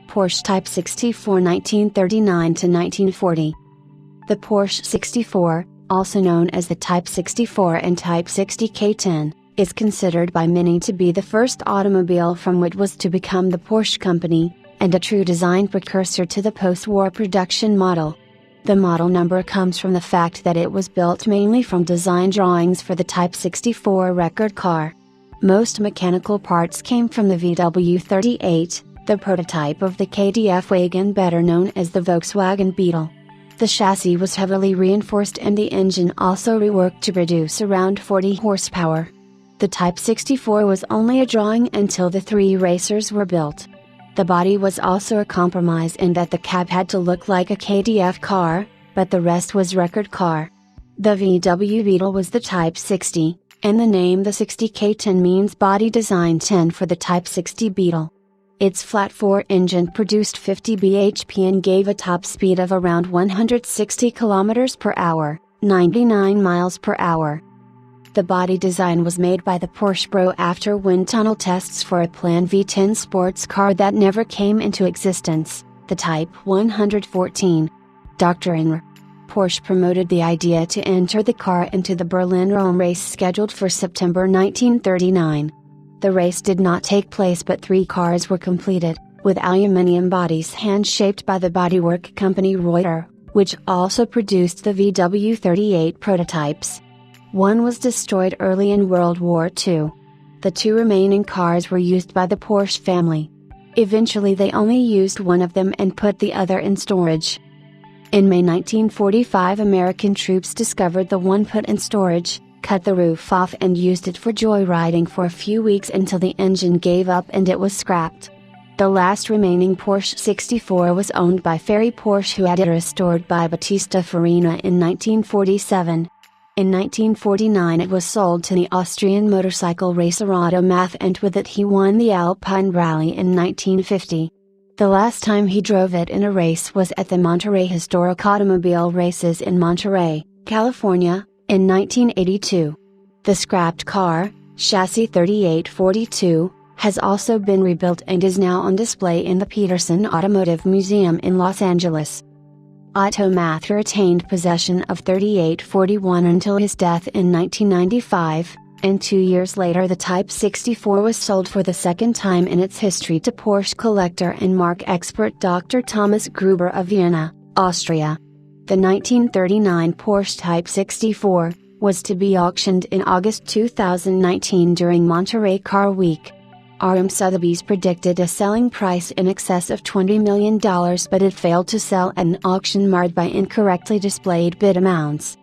Porsche Type 64 1939–1940. The Porsche 64, also known as the Type 64 and Type 60K10, is considered by many to be the first automobile from what was to become the Porsche company, and a true design precursor to the post-war production model. The model number comes from the fact that it was built mainly from design drawings for the Type 64 record car. Most mechanical parts came from the VW38, the prototype of the KDF wagon better known as the Volkswagen Beetle. The chassis was heavily reinforced and the engine also reworked to produce around 40 horsepower. The Type 64 was only a drawing until the three racers were built. The body was also a compromise in that the cab had to look like a KDF car, but the rest was record car. The VW Beetle was the Type 60, and the name the 60K10 means body design 10 for the Type 60 Beetle. Its flat-4 engine produced 50 bhp and gave a top speed of around 160 km per hour, 99 miles per hour. The body design was made by the Porsche Pro after wind tunnel tests for a planned V10 sports car that never came into existence, the Type 114. Dr. Inr. Porsche promoted the idea to enter the car into the Berlin-Rome race scheduled for September 1939. The race did not take place but 3 cars were completed, with aluminium bodies hand-shaped by the bodywork company Reuter, which also produced the VW38 prototypes. One was destroyed early in World War II. The 2 remaining cars were used by the Porsche family. Eventually they only used one of them and put the other in storage. In May 1945 American troops discovered the one put in storage, cut the roof off and used it for joyriding for a few weeks until the engine gave up and it was scrapped. The last remaining Porsche 64 was owned by Ferry Porsche, who had it restored by Battista Farina in 1947. In 1949 it was sold to the Austrian motorcycle racer Otto Math, and with it he won the Alpine Rally in 1950. The last time he drove it in a race was at the Monterey Historic Automobile Races in Monterey, California, in 1982. The scrapped car, chassis 3842, has also been rebuilt and is now on display in the Peterson Automotive Museum in Los Angeles. Otto Math retained possession of 3841 until his death in 1995, and 2 years later the Type 64 was sold for the second time in its history to Porsche collector and marque expert Dr. Thomas Gruber of Vienna, Austria. The 1939 Porsche Type 64 was to be auctioned in August 2019 during Monterey Car Week. R.M. Sotheby's predicted a selling price in excess of $20 million, but it failed to sell at an auction marred by incorrectly displayed bid amounts.